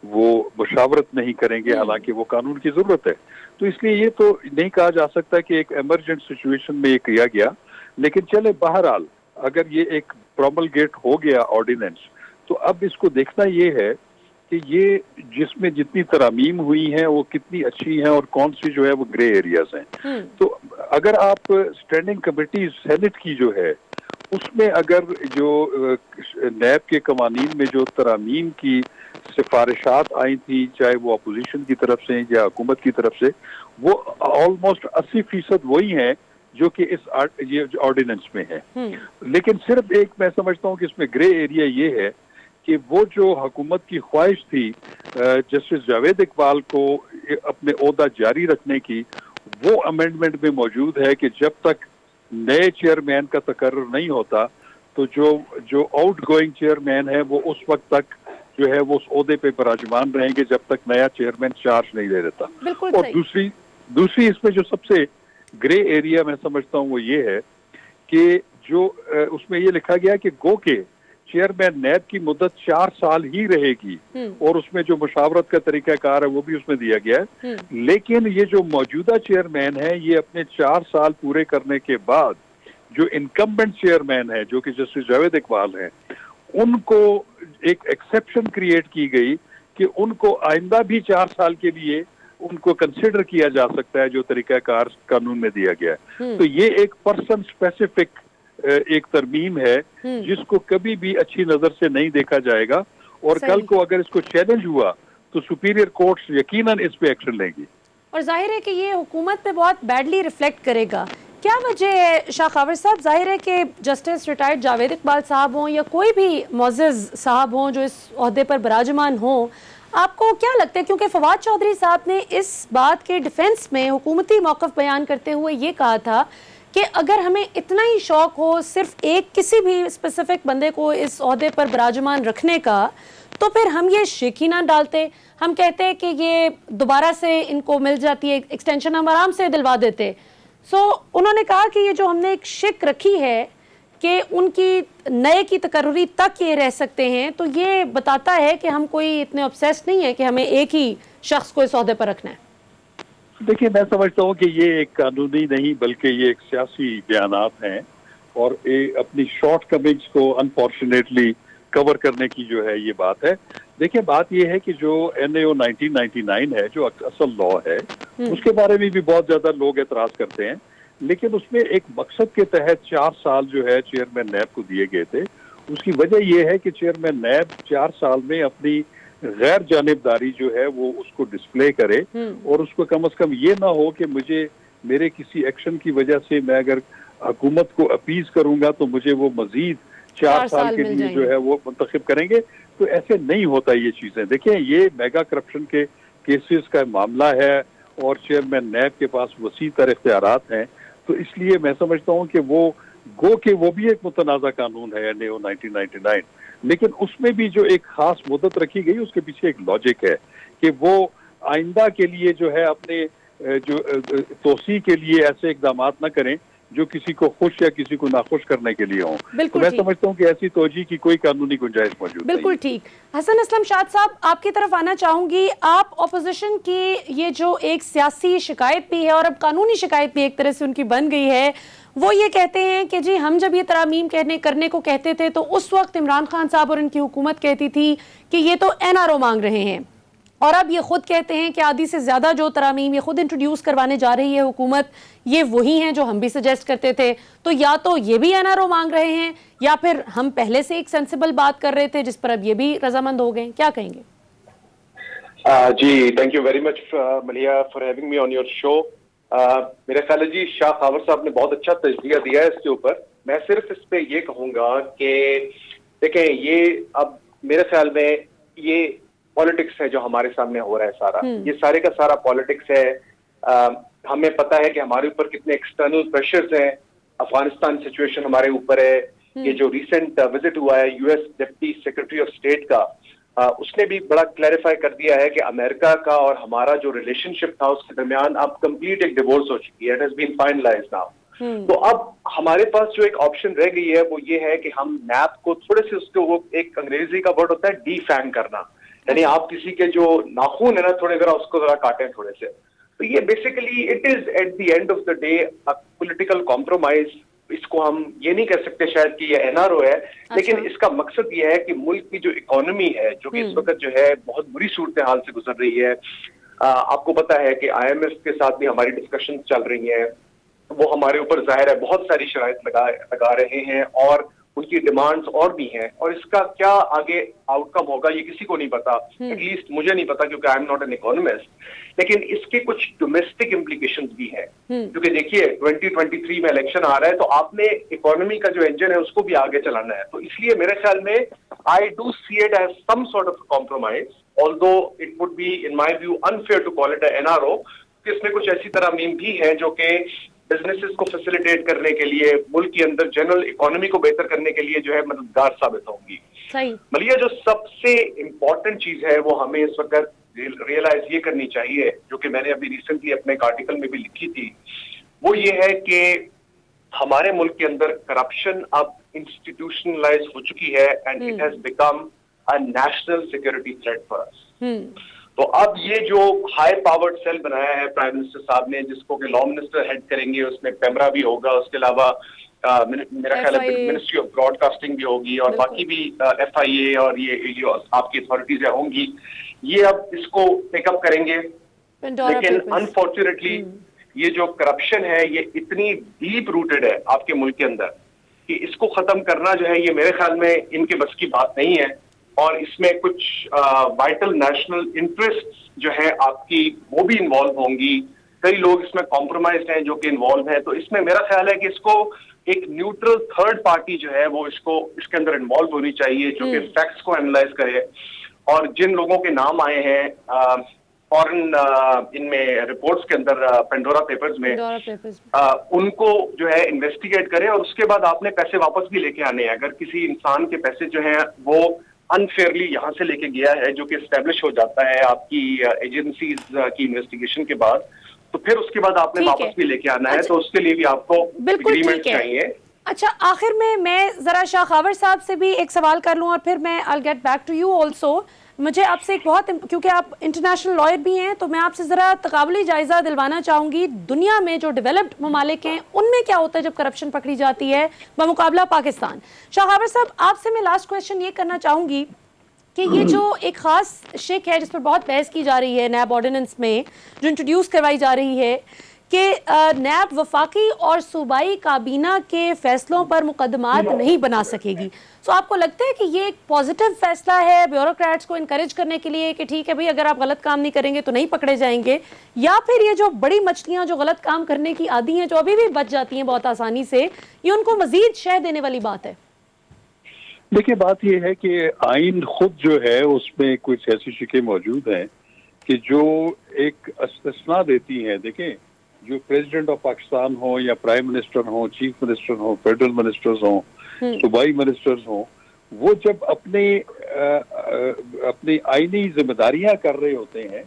वो मुशावरत नहीं करेंगे, हालांकि वो कानून की जरूरत है। तो इसलिए ये तो नहीं कहा जा सकता कि एक इमरजेंट सिचुएशन में ये किया गया, लेकिन चले बहरहाल अगर ये एक प्रोमलगेट हो गया ऑर्डिनेंस, तो अब इसको देखना ये है कि ये जिसमें जितनी तरामीम हुई हैं वो कितनी अच्छी हैं और कौन सी जो है वो ग्रे एरियाज हैं। तो अगर आप स्टैंडिंग कमेटी सेनेट की जो है उसमें अगर जो नैब के कवानीन में जो तरामीम की सिफारिशात आई थी, चाहे वो अपोजिशन की तरफ से या हुकूमत की तरफ से, वो ऑलमोस्ट 80% वही हैं जो कि इस ये ऑर्डिनेंस में है। लेकिन सिर्फ एक मैं समझता हूँ कि इसमें ग्रे एरिया ये है कि वो जो हुकूमत की ख्वाहिश थी जस्टिस जावेद इकबाल को अपने ओहदा जारी रखने की, वो अमेंडमेंट में मौजूद है कि जब तक नए चेयरमैन का तकर्रुर नहीं होता तो जो आउट गोइंग चेयरमैन है वो उस वक्त तक जो है वो उस ओहदे पे विराजमान रहेंगे जब तक नया चेयरमैन चार्ज नहीं ले लेता। और दूसरी इसमें जो सबसे ग्रे एरिया मैं समझता हूँ वो ये है कि जो उसमें ये लिखा गया कि गो के चेयरमैन नैब की मुद्दत 4 साल ही रहेगी और उसमें जो मुशावरत का तरीकाकार है वो भी उसमें दिया गया है। लेकिन ये जो मौजूदा चेयरमैन है ये अपने 4 साल पूरे करने के बाद जो इनकम्बेंट चेयरमैन है जो कि जस्टिस जावेद इकबाल है, उनको एक एक्सेप्शन क्रिएट की गई कि उनको आइंदा भी 4 साल के लिए उनको कंसिडर किया जा सकता है जो तरीकाकार कानून में दिया गया है। तो ये एक पर्सन स्पेसिफिक एक तरमीम है जिसको कभी भी अच्छी नजर से नहीं देखा जाएगा और कल को अगर इसको चैलेंज हुआ तो सुपीरियर कोर्ट्स यकीनन इस पे एक्शन लेंगी। और जाहिर है कि ये हुकूमत पे बहुत बैडली रिफ्लेक्ट करेगा। क्या वजह है शाह खावर साहब, जाहिर है कि जस्टिस रिटायर्ड जावेद इकबाल साहब हों या कोई भी मोअज़्ज़ज़ साहब हों जो इस ओहदे पर विराजमान हों, आपको क्या लगता है, क्योंकि फवाद चौधरी साहब ने इस बात के डिफेंस में हुकूमती मौक़िफ़ बयान करते हुए ये कहा था कि अगर हमें इतना ही शौक हो सिर्फ एक किसी भी स्पेसिफिक बंदे को इस ओहदे पर विराजमान रखने का, तो फिर हम ये शेख ही ना डालते, हम कहते कि ये दोबारा से इनको मिल जाती है एक्सटेंशन, हम आराम से दिलवा देते। उन्होंने कहा कि ये जो हमने एक शिक रखी है कि उनकी नए की तकर्रुरी तक ये रह सकते हैं, तो ये बताता है कि हम कोई इतने ऑब्सेस्ड नहीं है कि हमें एक ही शख्स को इस ओहदे पर रखना है। देखिए, मैं समझता हूँ कि ये एक कानूनी नहीं बल्कि ये एक सियासी बयानात हैं और अपनी शॉर्ट कमिंग्स को अनफॉर्चुनेटली कवर करने की जो है ये बात है। देखिए, बात ये है कि जो NAO 1999 है जो असल लॉ है उसके बारे में भी बहुत ज्यादा लोग एतराज करते हैं, लेकिन उसमें एक मकसद के तहत 4 साल जो है चेयरमैन नैब को दिए गए थे। उसकी वजह यह है कि चेयरमैन नैब 4 साल में अपनी गैर जानिबदारी जो है वो उसको डिस्प्ले करे और उसको कम से कम ये ना हो कि मेरे किसी एक्शन की वजह से मैं अगर हुकूमत को अपीज करूंगा तो मुझे वो मजीद 4 साल के लिए जो है वो मुंतखब करेंगे। तो ऐसे नहीं होता ये चीजें। देखिए, ये मेगा करप्शन के केसेस का मामला है और चेयरमैन नैब के पास वसी तर इख्तियारात हैं, तो इसलिए मैं समझता हूँ कि वो भी एक मुतनाज़ा कानून है NAO 1999, लेकिन उसमें भी जो एक खास मुद्दत रखी गई उसके पीछे एक लॉजिक है कि वो आइंदा के लिए जो है अपने जो तोसी के लिए ऐसे इकदाम न करें जो किसी को खुश या किसी को नाखुश करने के लिए हों। तो मैं समझता हूँ कि ऐसी तोजी की कोई कानूनी गुंजाइश मौजूद नहीं। बिल्कुल ठीक। हसन असलम शाद साहब, आपकी तरफ आना चाहूंगी। आप ऑपोजिशन की ये जो एक सियासी शिकायत भी है और अब कानूनी शिकायत भी एक तरह से उनकी बन गई है, वो ये कहते हैं कि जी हम जब ये तरामीम करने को कहते थे तो उस वक्त इमरान खान साहब और उनकी हुकूमत कहती थी कि ये तो NRO मांग रहे हैं, और अब ये खुद कहते हैं कि आधी से ज्यादा जो तरामीम ये खुद इंट्रोड्यूस करवाने जा रही है हुकूमत, ये वही हैं जो हम भी सजेस्ट करते थे। तो या तो ये भी NRO मांग रहे हैं या फिर हम पहले से एक सेंसिबल बात कर रहे थे जिस पर अब ये भी रजामंद हो गए। क्या कहेंगे? जी, थैंक यू वेरी मच मलिया for having me on your show. मेरा ख्याल है जी शाह खावर साहब ने बहुत अच्छा तजज़िया दिया है इसके ऊपर। मैं सिर्फ इस पे ये कहूंगा कि देखें, ये अब मेरे ख्याल में ये पॉलिटिक्स है जो हमारे सामने हो रहा है सारा, ये सारे का सारा पॉलिटिक्स है। हमें पता है कि हमारे ऊपर कितने एक्सटर्नल प्रेशर्स हैं। अफगानिस्तान सिचुएशन हमारे ऊपर है। ये जो रिसेंट विजिट हुआ है US deputy secretary of state का, उसने भी बड़ा क्लैरिफाई कर दिया है कि अमेरिका का और हमारा जो रिलेशनशिप था उसके दरमियान अब कंप्लीट एक डिवोर्स हो चुकी है। It has been finalised now. तो अब हमारे पास जो एक ऑप्शन रह गई है वो ये है कि हम नैब को थोड़े से उसको, वो एक अंग्रेजी का वर्ड होता है डीफैंग करना, यानी आप किसी के जो नाखून है ना थोड़े जरा उसको जरा काटें थोड़े से। तो ये basically it is at the end of the day a political compromise इसको हम ये नहीं कह सकते शायद कि ये एनआरओ है, लेकिन इसका मकसद ये है कि मुल्क की जो इकोनॉमी है जो कि इस वक्त जो है बहुत बुरी सूरत हाल से गुजर रही है। आपको पता है कि IMF के साथ भी हमारी डिस्कशन चल रही है, वो हमारे ऊपर जाहिर है बहुत सारी शराइत लगा रहे हैं और उनकी डिमांड्स और भी हैं, और इसका क्या आगे आउटकम होगा ये किसी को नहीं पता, एटलीस्ट मुझे नहीं पता क्योंकि I am not an economist. लेकिन इसके कुछ डोमेस्टिक इम्प्लीकेशंस भी हैं, क्योंकि देखिए 2023 में इलेक्शन आ रहा है, तो आपने इकोनॉमी का जो इंजन है उसको भी आगे चलाना है। तो इसलिए मेरे ख्याल में I do see it as some sort of compromise, although it would be in my view unfair to call it NRO, कि इसमें कुछ ऐसी तरमीम भी हैं जो कि बिजनेसेस को फैसिलिटेट करने के लिए, मुल्क के अंदर जनरल इकोनॉमी को बेहतर करने के लिए जो है मददगार साबित होंगी। सही मलिया, जो सबसे इम्पोर्टेंट चीज है वो हमें इस वक्त रियलाइज ये करनी चाहिए, जो कि मैंने अभी रिसेंटली अपने एक आर्टिकल में भी लिखी थी, वो ये है कि हमारे मुल्क के अंदर करप्शन अब इंस्टीट्यूशनलाइज हो चुकी है and it has become a national security threat for us. तो अब ये जो हाई पावर्ड सेल बनाया है प्राइम मिनिस्टर साहब ने, जिसको कि लॉ मिनिस्टर हेड करेंगे, उसमें पेमरा भी होगा, उसके अलावा मेरा ख्याल है मिनिस्ट्री ऑफ ब्रॉडकास्टिंग भी होगी और बाकी भी FIA और ये जो आपकी अथॉरिटीज होंगी, ये अब इसको पिकअप करेंगे। लेकिन अनफॉर्चुनेटली ये जो करप्शन है ये इतनी डीप रूटेड है आपके मुल्क के अंदर कि इसको खत्म करना जो है ये मेरे ख्याल में इनके बस की बात नहीं है, और इसमें कुछ वाइटल नेशनल इंटरेस्ट जो है आपकी वो भी इन्वॉल्व होंगी। कई लोग इसमें कॉम्प्रोमाइज्ड हैं जो कि इन्वॉल्व हैं, तो इसमें मेरा ख्याल है कि इसको एक न्यूट्रल थर्ड पार्टी जो है वो इसके अंदर इन्वॉल्व होनी चाहिए, जो कि फैक्ट्स को एनालाइज करे, और जिन लोगों के नाम आए हैं फॉरेन इनमें रिपोर्ट्स के अंदर पेंडोरा पेपर्स में उनको जो है इन्वेस्टिगेट करे, और उसके बाद आपने पैसे वापस भी लेके आने हैं। अगर किसी इंसान के पैसे जो हैं वो अनफेयरली यहाँ से लेके गया है, जो कि एस्टेब्लिश हो जाता है आपकी एजेंसीज की इन्वेस्टिगेशन के बाद, तो फिर उसके बाद आपने वापस भी लेके आना है, तो उसके लिए भी आपको एग्रीमेंट चाहिए। अच्छा, आखिर में मैं जरा शाह खावर साहब से भी एक सवाल कर लूं और फिर मैं I get back to you also. मुझे आपसे एक बहुत, क्योंकि आप इंटरनेशनल लॉयर भी हैं, तो मैं आपसे जरा तकाबली जायजा दिलवाना चाहूंगी, दुनिया में जो डेवलप्ड ममालिक हैं उनमें क्या होता है जब करप्शन पकड़ी जाती है बमुकाबला पाकिस्तान। शाह खावर साहब, आपसे मैं लास्ट क्वेश्चन ये करना चाहूंगी कि ये जो एक खास शिक है जिस पर बहुत बहस की जा रही है नैब ऑर्डिनेंस में जो इंट्रोड्यूस करवाई जा रही है कि नैब वफाकी और सूबाई काबीना के फैसलों पर मुकदमात नहीं बना सकेगी। तो आपको लगता है कि ये एक पॉजिटिव फैसला है ब्यूरोक्रेट्स को इनकरेज करने के लिए कि ठीक है भाई, अगर आप गलत काम नहीं करेंगे तो नहीं पकड़े जाएंगे, या फिर ये जो बड़ी मछलियां जो गलत काम करने की आदी हैं, जो अभी भी बच जाती हैं बहुत आसानी से, ये उनको मजीद शह देने वाली बात है? देखिए, बात यह है कि आइन खुद जो है उसमें कुछ ऐसी शिकें मौजूद हैं कि जो एक इस्तिस्ना देती हैं। देखिए, जो प्रेसिडेंट ऑफ पाकिस्तान हो या प्राइम मिनिस्टर हो, चीफ मिनिस्टर हो, फेडरल मिनिस्टर्स हो, सूबाई मिनिस्टर्स हो, वो जब अपनी आईनी जिम्मेदारियां कर रहे होते हैं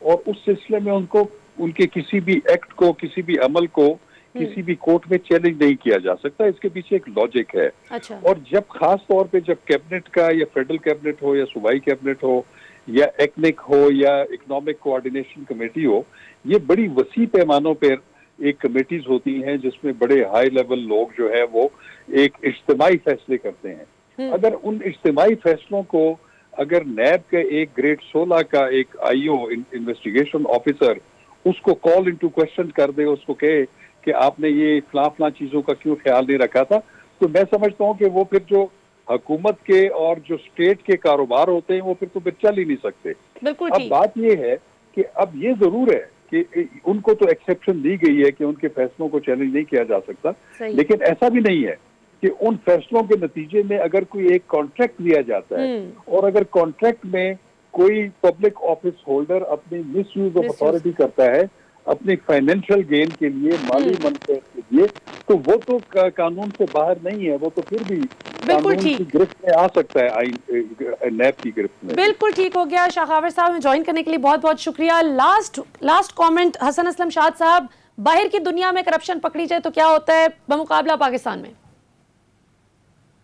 और उस सिलसिले में उनको उनके किसी भी एक्ट को, किसी भी अमल को किसी भी कोर्ट में चैलेंज नहीं किया जा सकता। इसके पीछे एक लॉजिक है। अच्छा। और जब खास तौर पे जब कैबिनेट का या फेडरल कैबिनेट हो या सूबाई कैबिनेट हो या एक्निक हो या इकोनॉमिक कोऑर्डिनेशन कमेटी हो, ये बड़ी वसी पैमानों पर एक कमेटीज होती हैं जिसमें बड़े हाई लेवल लोग जो है वो एक इज्तिमाई फैसले करते हैं। अगर उन इज्तिमाई फैसलों को अगर नैब के एक ग्रेड 16 का एक IO इन्वेस्टिगेशन ऑफिसर उसको कॉल इनटू क्वेश्चन कर दे, उसको कहे कि आपने ये फला चीजों का क्यों ख्याल नहीं रखा था, तो मैं समझता हूँ कि वो फिर जो हुकूमत के और जो स्टेट के कारोबार होते हैं वो फिर चल ही नहीं सकते। अब बात ये है कि अब ये जरूर है कि उनको तो एक्सेप्शन दी गई है कि उनके फैसलों को चैलेंज नहीं किया जा सकता, लेकिन ऐसा भी नहीं है कि उन फैसलों के नतीजे में अगर कोई एक कॉन्ट्रैक्ट दिया जाता है और अगर कॉन्ट्रैक्ट में कोई पब्लिक ऑफिस होल्डर अपनी मिसयूज ऑफ अथॉरिटी करता है अपने फाइनेंशियल गेन के लिए, माली मनफेत के लिए, तो वो तो कानून से बाहर नहीं है, वो तो फिर भी कानून की गिरफ्त में आ सकता है, नैब की गिरफ्त में। बिल्कुल ठीक हो गया। शाह खावर साहब, में ज्वाइन करने के लिए बहुत बहुत शुक्रिया। लास्ट कमेंट हसन असलम शाद साहब, बाहर की दुनिया में करप्शन पकड़ी जाए तो क्या होता है बमुकाबला पाकिस्तान में?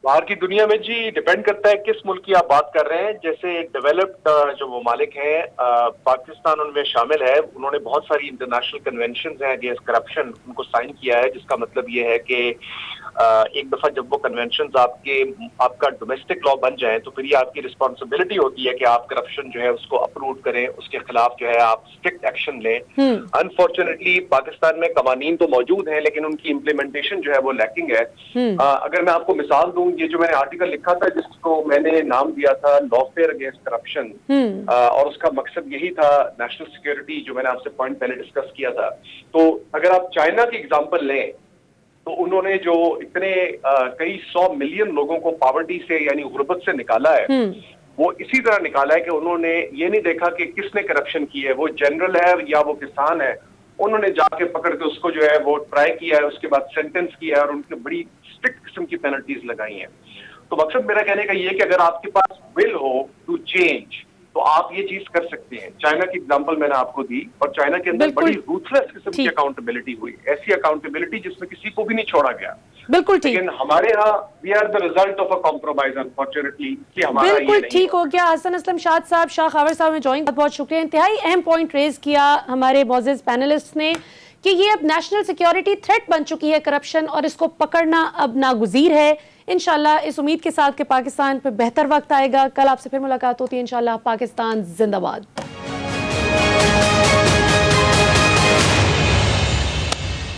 बाहर की दुनिया में जी डिपेंड करता है किस मुल्क की आप बात कर रहे हैं। जैसे डेवलप्ड जो ममालिक हैं, पाकिस्तान उनमें शामिल है, उन्होंने बहुत सारी इंटरनेशनल कन्वेंशंस हैं अगेंस्ट करप्शन उनको साइन किया है, जिसका मतलब ये है कि एक दफा जब वो कन्वेंशन आपका डोमेस्टिक लॉ बन जाए तो फिर ये आपकी रिस्पॉन्सिबिलिटी होती है कि आप करप्शन जो है उसको अप्रूव करें, उसके खिलाफ जो है आप स्ट्रिक्ट एक्शन लें। अनफॉर्चुनेटली पाकिस्तान में कवानीन तो मौजूद हैं लेकिन उनकी इम्प्लीमेंटेशन जो है वो लैकिंग है। अगर मैं आपको मिसाल दूं, ये जो मैंने आर्टिकल लिखा था जिसको मैंने नाम दिया था लॉफेयर अगेंस्ट करप्शन, और उसका मकसद यही था नेशनल सिक्योरिटी, जो मैंने आपसे पॉइंट पहले डिस्कस किया था। तो अगर आप चाइना की एग्जांपल लें तो उन्होंने जो इतने कई 100 मिलियन लोगों को पॉवर्टी से यानी गुर्बत से निकाला है, वो इसी तरह निकाला है कि उन्होंने ये नहीं देखा कि किसने करप्शन की है, वो जनरल है या वो किसान है। उन्होंने जाके पकड़ के उसको जो है वो ट्राई किया है, उसके बाद सेंटेंस किया है और उनके बड़ी स्ट्रिक्ट किस्म की पेनल्टीज लगाई हैं। तो मकसद मेरा कहने का ये है कि अगर आपके पास विल हो टू चेंज तो आप ये चीज कर सकते हैं। चाइना की एग्जांपल मैंने आपको दी और चाइना के अंदर बड़ी रूथलेस किस्म की अकाउंटेबिलिटी हुई, ऐसी अकाउंटेबिलिटी जिसमें किसी को भी नहीं छोड़ा गया। बिल्कुल ठीक। लेकिन हमारे यहाँ we are the result of a compromise unfortunately कि हमारा बिल्कुल ठीक हो गया। हसन असलम शाद साहब, शाह खावर साहब ने ज्वाइन, बहुत बहुत शुक्रिया। इंतहाई अहम पॉइंट रेज किया हमारे मोअज़्ज़िज़ पैनलिस्ट ने कि ये अब नेशनल सिक्योरिटी थ्रेट बन चुकी है करप्शन, और इसको पकड़ना अब नागुज़ीर है। इंशाल्लाह इस उम्मीद के साथ कि पाकिस्तान पे बेहतर वक्त आएगा। कल आपसे फिर मुलाकात होती है इंशाल्लाह। पाकिस्तान जिंदाबाद।